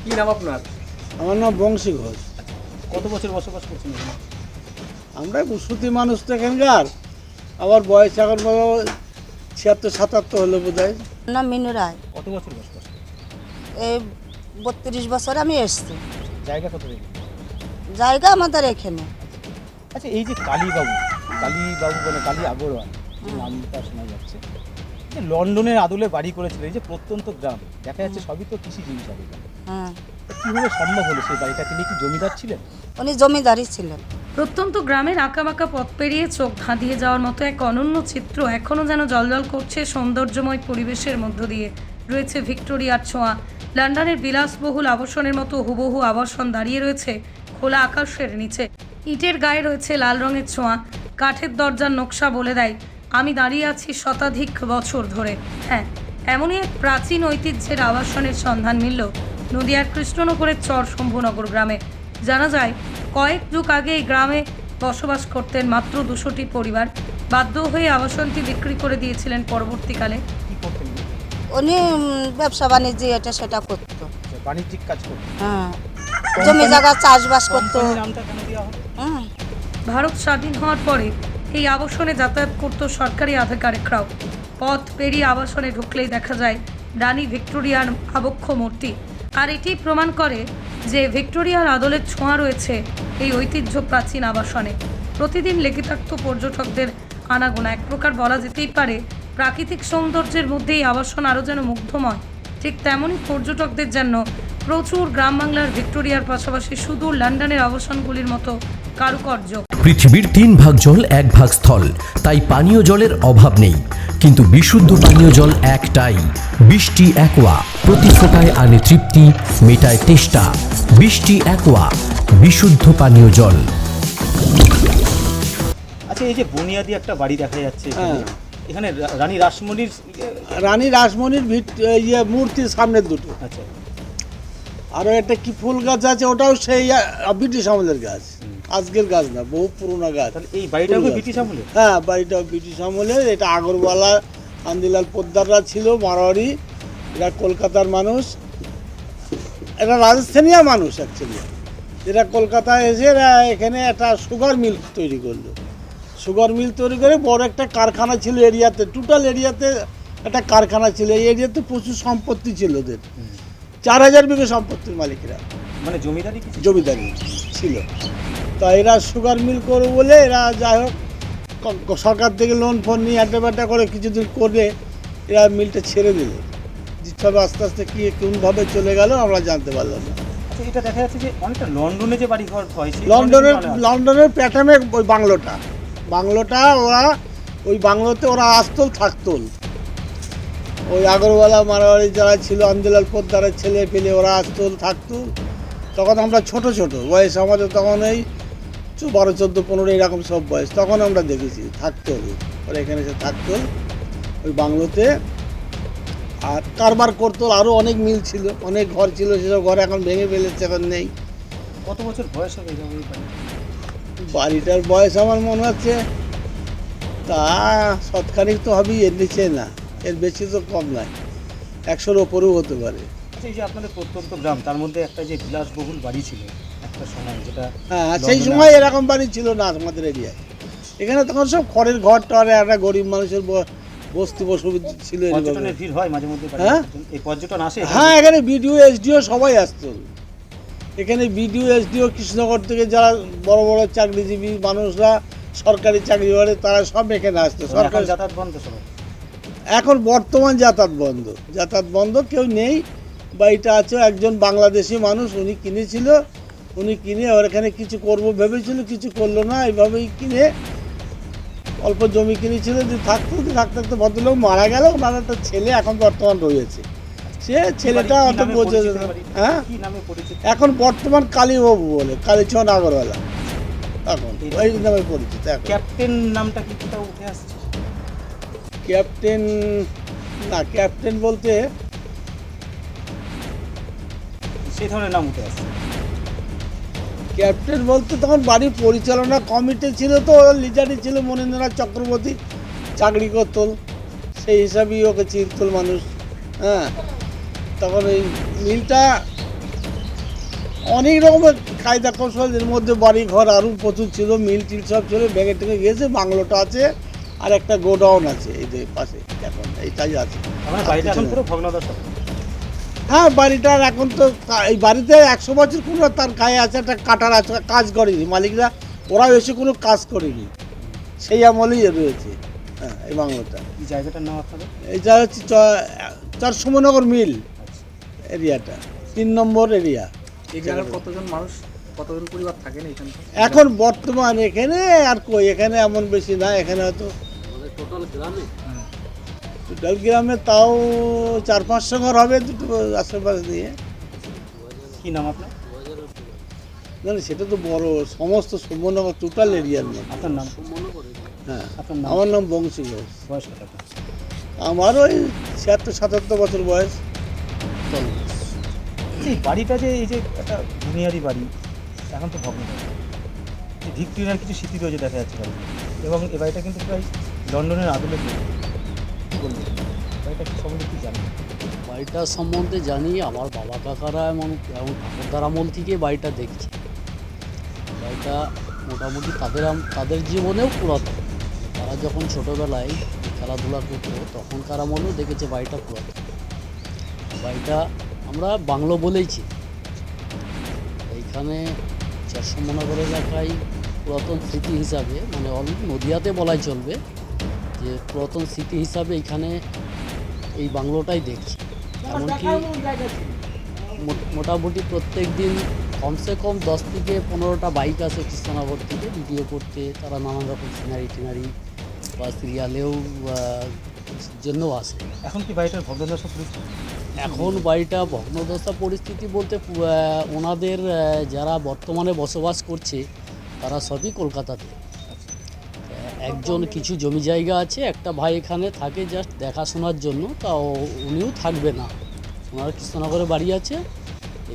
কি নাম আপনার? আমার নাম বংশী ঘোষ। কত বছর বসবাস করছেন এখানে? আমরা সুতি মানুষ তো এখানকার। আমার বয়স এখন 76-77 হলো বোধ হয়। নাম মিনু রায়। কত বছর বসবাস করছেন? এই 32 বছর আমি এসছি। জায়গা কত দেখি? জায়গা আমাদের এখানে। আচ্ছা, এই যে কালীবাবু মানে কালী আগরওয়াল যে নামটা শোনা যাচ্ছে, যে লন্ডনের আদলে বাড়ি করেছিল, এই যে প্রত্যন্ত গ্রাম দেখা যাচ্ছে সবই তো কৃষিজীবী সব এখানে, হ্যাঁ, কীভাবে সম্ভব হলো সেই বাড়িটা? তিনি কি জমিদার ছিলেন? উনি জমিদারই ছিলেন। প্রত্যন্ত গ্রামের আঁকাবাঁকা পথ পেরিয়ে চোখ ধাঁধিয়ে যাওয়ার মতো এক অনন্য চিত্র এখনও যেন জলজল করছে সৌন্দর্যময় পরিবেশের মধ্য দিয়ে। রয়েছে ভিক্টোরিয়ার ছোঁয়া। লন্ডনের বিলাসবহুল আবাসনের মতো হুবহু আবাসন দাঁড়িয়ে রয়েছে খোলা আকাশের নিচে। ইটের গায়ে রয়েছে লাল রঙের ছোঁয়া। কাঠের দরজার নকশা বলে দেয় আমি দাঁড়িয়ে আছি শতাধিক বছর ধরে। হ্যাঁ, এমনই এক প্রাচীন ঐতিহ্যের আবাসনের সন্ধান মিলল নদিয়ার কৃষ্ণনগরের চর শম্ভুনগর গ্রামে। জানা যায় কয়েক যুগ আগে এই গ্রামে বসবাস করতেন মাত্র 200টি পরিবার। বাধ্য হয়ে আবাসনটি বিক্রি করে দিয়েছিলেন পরবর্তীকালে। কি করতেন? উনি ব্যবসা বাণিজ্য এটা সেটা করতো। বাণিজ্যিক কাজ করতেন। হ্যাঁ, জমি জায়গা চাষবাস করতো। কোম্পানির নামটা কেন দেওয়া হলো? হ্যাঁ, ভারত স্বাধীন হওয়ার পরে এই আবাসনে যাতায়াত করত সরকারি আধিকারিকরাও। পথ পেরিয়ে আবাসনে ঢুকলেই দেখা যায় রানী ভিক্টোরিয়ার আবক্ষ মূর্তি। আর এটি প্রমাণ করে যে ভিক্টোরিয়ার আদলের ছোঁয়া রয়েছে এই ঐতিহ্য প্রাচীন আবাসনে। প্রতিদিন লেগে থাকত পর্যটকদের আনাগোনা। এক প্রকার বলা যেতেই পারে প্রাকৃতিক সৌন্দর্যের মধ্যে এই আবাসন আরও যেন মুগ্ধময়। ঠিক তেমনই পর্যটকদের জন্য প্রচুর গ্রাম বাংলার ভিক্টোরিয়ার পাশাপাশি সুদূর লন্ডনের আবাসনগুলির মতো কারুকার্য। পৃথিবীর 3 ভাগ জল 1 ভাগ স্থল, তাই পানীয় জলের অভাব নেই। কিন্তু বিশুদ্ধ পানীয় জল একটাই, বৃষ্টি অ্যাকোয়া। প্রতি ফোঁটায় আনে তৃপ্তি, মেটায় তেষ্টা। বৃষ্টি অ্যাকোয়া, বিশুদ্ধ পানীয় জল। আচ্ছা, এই যে বুনিয়াদি একটা বাড়ি দেখা যাচ্ছে এখানে, হ্যাঁ। এখানে রানী রাসমণির রানী রাসমণির মূর্তির সামনের দুটো। আচ্ছা, আরও একটা কি ফুল গাছ আছে, ওটাও সেই ব্রিটিশ আমলের গাছ। আজকের গাছ না, বহু পুরোনো গাছ। তাহলে এই বাড়িটাও ফুল গাছ। ব্রিটিশ আমলে? হ্যাঁ, বাড়িটাও ব্রিটিশ আমলের। এটা আগরওয়ালা কান্দিলাল পোদ্দাররা ছিল, মারোয়ারি। এরা কলকাতার মানুষ, এরা রাজস্থানীয় মানুষ অ্যাকচুয়ালি। এরা কলকাতায় এসে এরা এখানে একটা সুগার মিল তৈরি করলো। সুগার মিল তৈরি করে বড় একটা কারখানা ছিল এরিয়াতে, টোটাল এরিয়াতে একটা কারখানা ছিল। এই এরিয়াতে প্রচুর সম্পত্তি ছিল ওদের। 4000 বিঘে সম্পত্তির মালিকরা, মানে জমিদারি কিছু? জমিদারি ছিল। তা এরা সুগার মিল করবে বলে এরা যাই হোক সরকার থেকে লোন ফোন নিয়ে আড্ডা করে কিছুদিন করে এরা মিলটা ছেড়ে দিল। যেভাবে আস্তে আস্তে কী কোনভাবে চলে গেল আমরা জানতে পারলাম না। আচ্ছা, এটা দেখা যাচ্ছে যে অনেকটা লন্ডনে যে বাড়িঘর হয় সেই লন্ডনের প্যাটার্নে ওই বাংলোটা ওরা ওই বাংলোতে ওরা আসতল থাকতল। ওই আগরওয়ালা মারোয়ারি যারা ছিল, আন্দিলাল পোদ্দারের ছেলে পেলে ওরা আসতল থাকতো। তখন আমরা ছোট বয়স, আমাদের তখন এই 12, 14, 15 এরকম সব বয়স। তখন আমরা দেখেছি থাকতো ওরা এখানে এসে থাকতো ওই বাংলোতে। আর কারবার করতো। আরও অনেক মিল ছিল, অনেক ঘর ছিল, সেসব ঘর এখন ভেঙে ফেলেছে, এখন নেই। কত বছর বয়স হবে এই বাড়ি? বাড়িটার বয়স আমার মনে হচ্ছে তা শতখানিক তো হবেই, এর নিচে না, এর বেশি তো কম নয়, 100-র ওপরেও হতে পারে। আচ্ছা, এই যে আপনাদের প্রত্যন্ত গ্রাম, তার মধ্যে একটা যে বিলাসবহুল বাড়ি ছিল একটা সময়, যেটা হ্যাঁ, সেই সময় এরকম বাড়ি ছিল না আমাদের এরিয়ায়। এখানে তখন সব খড়ের ঘর টরে, একটা গরিব মানুষের বস্তি বসতি ছিল। পর্যটনের ভিড় হয় মাঝে মধ্যে? হ্যাঁ, এই পর্যটন আসে? হ্যাঁ, এখানে বিডিও এসডিও সবাই আসতো। এখানে বিডিও এসডিও কৃষ্ণনগর থেকে যারা বড় বড় চাকরিজীবী মানুষরা, সরকারি চাকরি করে, তারা সব এখানে আসতো। সরকার যাতায়াত বন্ধ সবাই? এখন বর্তমান যাতায়াত বন্ধ, কেউ নেই। বাড়িটা আছে একজন বাংলাদেশি মানুষ, উনি কিনেছিল। উনি কিনে ওর এখানে কিছু করবো ভেবেছিল, কিছু করলো না। এইভাবেই কিনে অল্প জমি কিনেছিল, যে থাকতে ভদ্রলোক মারা গেল। ওনার একটা ছেলে এখন বর্তমান রয়েছে। সে ছেলেটা অত বোঝে না। হ্যাঁ, কি নামে পরিচিত এখন বর্তমান কালীবাবু বলে, কালীচন্দ আগরওয়ালা এখন এই নামে পরিচিত। ক্যাপ্টেন নামটা কি কোথাও উঠে আসছে? ক্যাপ্টেন না, ক্যাপ্টেন বলতে সেই ধরনের নাম উঠে আসছে। ক্যাপ্টেন বলতে তখন বাড়ির পরিচালনা কমিটি ছিল, তো লিডারই ছিল মনীন্দ্রনাথ চক্রবর্তী, চাকরি করত, সেই হিসাবেই ওকে চিনতল মানুষ। হ্যাঁ, তখন এই মিলটা অনেক রকমের কায়দা কৌশলের মধ্যে বাড়ি ঘর আরও প্রচুর ছিল, মিল টিল সব ছিল, ভেঙে টেঙে গিয়েছে। বাংলোটা আছে আর একটা গোডাউন আছে এই যে পাশে, এখন এইটাই আছে। আমার বাড়িটা এখন পুরো ভগ্নদশা। হ্যাঁ, বাড়িটার এখন তো এই বাড়িতে 100 বছর পুরো তার গায়ে আছে একটা কাটার আছে, কাজ করেনি মালিকরা, ওরা এসে কোনো কাজ করেনি, সেই আমলেই রয়েছে। হ্যাঁ, এই বাংলোটা। এই জায়গাটার নাম আপনাদের? এইটা হচ্ছে চার সুমনগর মিল এরিয়াটা, 3 নম্বর এরিয়া। এই জায়গার কতজন মানুষ, কতজন পরিবার থাকেন এখানে? এখন বর্তমান এখানে আর কই, এখানে এমন বেশি না, এখানে হয়তো টোটাল গ্রামে তাও 400-500 ঘর হবে, দুটো আশেপাশ দিয়ে। কি নাম আপনার? না না, সেটা তো বড়, সমস্ত সুমনগর টোটাল এরিয়ার নাম। আপনার নাম? হ্যাঁ, আপনার নাম? আমার নাম বংশী ঘোষ। বয়স কত আপনার? আমার ওই 76-77 বছর বয়স। এই বাড়িটা যে এই যে একটা বুনিয়াদি বাড়ি, এখন তো ভগ্নদশা। এই ভিক্টোরিয়ার কিছু স্মৃতি রয়েছে দেখা যাচ্ছে বাড়িতে, এবং এই বাড়িটা কিন্তু প্রায় লন্ডনের আদলে তৈরি। কী বলবেন বাড়িটা সম্বন্ধে কী জানেন? বাড়িটার সম্বন্ধে জানি, আমার বাবা কাকারা এমন ঠাকুরদার আমল থেকে বাড়িটা দেখছি। বাড়িটা মোটামুটি তাদের জীবনেও পুরাতন। তারা যখন ছোটোবেলায় খেলাধুলা করতো তখনকার আমলেও দেখেছে বাড়িটা পুরাতন। বাড়িটা আমরা বাংলো বলেইছি। এইখানে 400 মহানগর এলাকায় পুরাতন স্মৃতি হিসাবে, মানে অলরেডি নদিয়াতে বলাই চলবে, যে পুরাতন স্মৃতি হিসাবে এইখানে এই বাংলোটাই দেখছি। এমনকি মোটামুটি প্রত্যেক দিন কমসে কম 10 থেকে 15টা বাইক আসে কৃষ্ণনগর থেকে ভিডিও করতে। তারা নানান রকম সিনারি টিনারি বা সিরিয়ালেও জন্যও আসে। এখন কি বাড়িটার ভগ্নদশা পরিস্থিতি? এখন বাড়িটা ভগ্নদশা পরিস্থিতি বলতে ওনাদের যারা বর্তমানে বসবাস করছে তারা সবই কলকাতাতে। একজন কিছু জমি জায়গা আছে, একটা ভাই এখানে থাকে জাস্ট দেখাশোনার জন্য, তাও উনিও থাকবে না। ওনার কৃষ্ণনগরে বাড়ি আছে,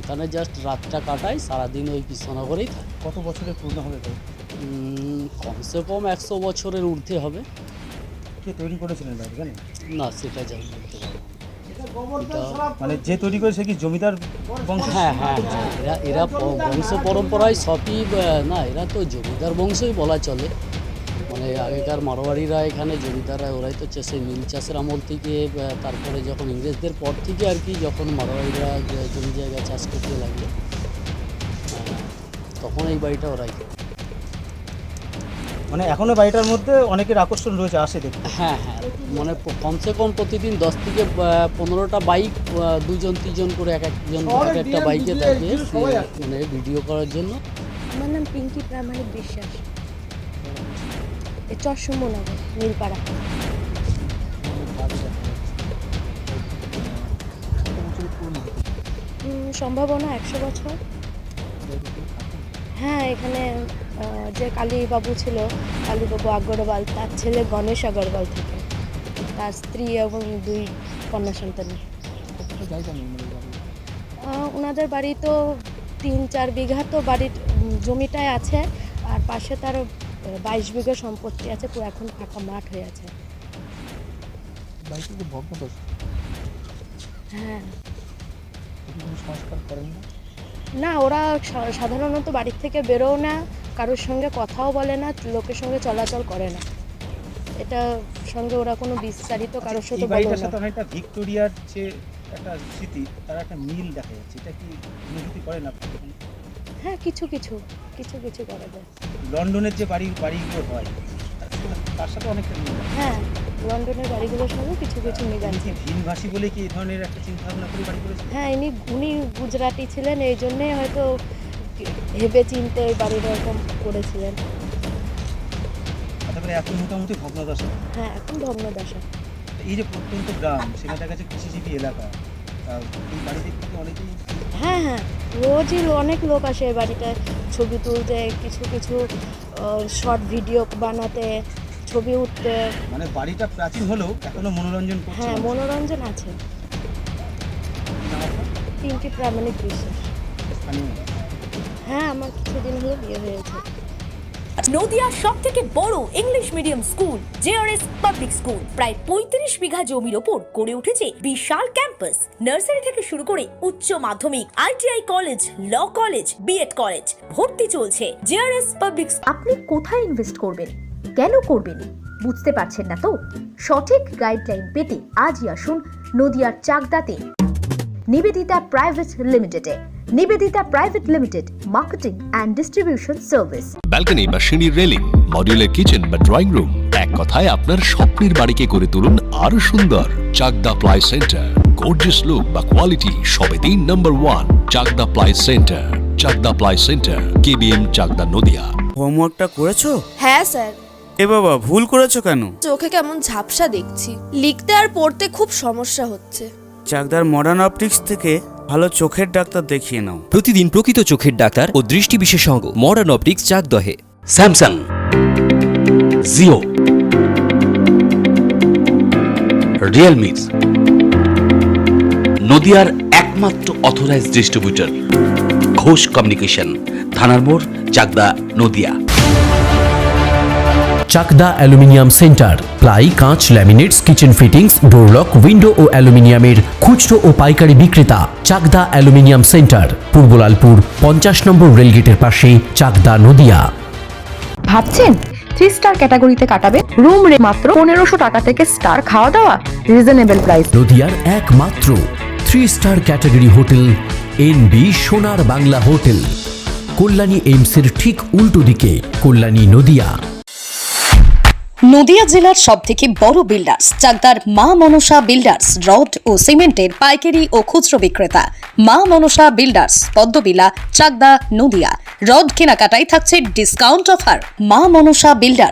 এখানে জাস্ট রাতটা কাটায়, সারাদিন ওই কৃষ্ণনগরেই থাকে। কত বছরের পুরনো হবে বাড়ি? কমসে কম 100 বছরের ঊর্ধ্বে হবে। কে তৈরি করেছিলেন বাড়ি জানেন? না, সেটা জানি বলতে পারবো না। এটা মানে যে তৈরি করে সে কি জমিদার বংশ? হ্যাঁ হ্যাঁ হ্যাঁ, এরা বংশ পরম্পরায় সবই না, এরা তো জমিদার বংশই বলা চলে। মানে আগেকার মারোয়াড়িরা এখানে জমিদাররা, ওরাই তো সেই মিল চাষের আমল থেকে, তারপরে যখন ইংরেজদের পর থেকে আর কি, যখন মারোয়াড়িরা জমি জায়গা চাষ করতে লাগলো, তখন এই বাড়িটা ওরাই। মানে এখনো বাড়িটার মধ্যে অনেকের আকর্ষণ রয়েছে, আসে দেখতে। হ্যাঁ হ্যাঁ, মানে কমসে কম প্রতিদিন 10 থেকে 15টা বাইক, 2-3জন করে একজন একটা বাইকে থাকে, মানে ভিডিও করার জন্য। আমার নাম পিঙ্কি প্রামাণিক বিশ্বাস, এই চরসুমনগর নীলপাড়া। সম্ভাবনা 100 বছর। হ্যাঁ, এখানে যে কালীবাবু ছিল, কালীবাবু আগরওয়াল, তার ছেলে গণেশ আগরওয়াল থাকে, তার স্ত্রী এবং 2 কন্যা সন্তানের। ওনাদের বাড়ি তো 3-4 বিঘা তো বাড়ির জমিটায় আছে, আর পাশে তার 22 বিঘা সম্পত্তি আছে, পুরো এখন ফাঁকা মাঠ হয়ে আছে। হ্যাঁ, সংস্কার করেন না? না, ওরা সাধারণত বাড়ির থেকে বেরোও না, কারোর সঙ্গে কথাও বলে না, লোকের সঙ্গে চলাচল করে না। এটা সঙ্গে ওরা কোনো বিস্তারিত কারোর সাথে এই বলে বাড়িটার না। সাথে অনেকটা ভিক্টোরিয়ার যে একটা স্মৃতি, তার একটা মিল দেখা যাচ্ছে। এটা কি অনুভূতি করেন আপনি? হ্যাঁ, কিছু কিছু করা যায়। লন্ডনের যে বাড়িগুলো হয় তার সাথে অনেকটা মিল আছে। হ্যাঁ, লন্ডনের বাড়িগুলোর সঙ্গে কিছু মিল আপনি আছে। কি ভিনভাষী বলে কি এই ধরনের একটা চিন্তা ভাবনা করে বাড়ি করেছেন? হ্যাঁ, উনি গুজরাটি ছিলেন, এই জন্যেই হয়তো ভেবে চিনতে এই বাড়িটা এরকম করেছিলেন। তারপরে এখন মোটামুটি ভগ্নদশা। হ্যাঁ, এখন ভগ্নদশা। এই যে প্রত্যন্ত গ্রাম, সেখানে দেখা যাচ্ছে কৃষিজীবী এলাকা, এই বাড়ি দেখতে তো অনেকেই। হ্যাঁ হ্যাঁ, রোজই অনেক লোক আসে এই বাড়িটায় ছবি তুলতে, কিছু শর্ট ভিডিও বানাতে, ছবি উঠতে। মানে বাড়িটা প্রাচীন হলেও এখনো মনোরঞ্জন করছে। হ্যাঁ, মনোরঞ্জন আছে। কি নাম আপনার? পিঙ্কি প্রামাণিক বিশ্বাস। স্থানীয়। হ্যাঁ, আমার কিছুদিন হলো বিয়ে হয়েছে। নদিয়ার সবথেকে বড় English medium school JRS public school প্রায় ৩৫ বিঘা জমির ওপর গড়ে উঠেছে বিশাল ক্যাম্পাস। নার্সারি থেকে শুরু করে উচ্চ মাধ্যমিক, ITI college, law college, BEd college, ভর্তি চলছে। JRS public. আপনি কোথায় ইনভেস্ট করবেন, কেন করবেন, বুঝতে পারছেন না তো? সঠিক গাইডলাইন পেতে আজই আসুন নদিয়ার চাকদাতে নিবেদিতা প্রাইভেট লিমিটেডে। Nivedita private limited, marketing and distribution service. Balcony বা সিঁড়ির রেলিং, মডিউলার কিচেন বা ড্রয়িং রুম, এক কথায় আপনার স্বপ্নের বাড়িকে করে তুলুন আরো সুন্দর। Chakdaha ply centre, gorgeous look বা কোয়ালিটি সবে 3 number 1 Chakdaha ply centre. Chakdaha ply centre, KBM, Chakdaha, Nadia. হোমওয়ার্কটা করেছো? হ্যাঁ স্যার। এ বাবা, ভুল করেছো কেন? চোখে কেমন ঝাপসা দেখছি, লিখতে আর পড়তে খুব সমস্যা হচ্ছে। চাকদার মডার্ন অপটিক্স থেকে ভালো চোখের ডাক্তার দেখিয়ে নাও। প্রতিদিন প্রকৃত চোখের ডাক্তার ও দৃষ্টি বিশেষজ্ঞ মডার্ন অপটিক্স চাকদহে। স্যামসাং, জিও, রিয়েলমি, নদিয়ার একমাত্র অথরাইজড ডিস্ট্রিবিউটর ঘোষ কমিউনিকেশন, থানার মোড়, Chakdaha, Nadia. Chakdaha aluminium centre, ply, কাঁচ, laminates, kitchen fittings, door lock, window ও অ্যালুমিনিয়ামের খুচরো ও পাইকারি বিক্রেতা। Chakdaha aluminium centre, Purbalalpur 50 number রেলগেটের পাশে, চাকদা, নদিয়া। ভাবছেন 3 স্টার ক্যাটাগরিতে কাটাবে? রুম রে মাত্র 1500 টাকা থেকে স্টার, খাওয়া দাওয়া রিজনেবল প্রাইস। নদিয়ার একমাত্র 3 স্টার ক্যাটাগরি হোটেল এনবি সোনার বাংলা হোটেল, কল্যাণী এইমসের ঠিক উল্টো দিকে, কল্যাণী, নদিয়া। নদিয়া জেলার সবথেকে বড় বিল্ডার্স চাকদার মা মনসা বিল্ডার্স, রড ও সিমেন্টের পাইকারি ও খুচরো বিক্রেতা। মা মনসা বিল্ডার্স, পদ্মবিলা, চাকদা, নদিয়া। রড কেনাকাটায় থাকছে ডিসকাউন্ট অফার। মা মনসা বিল্ডার্স।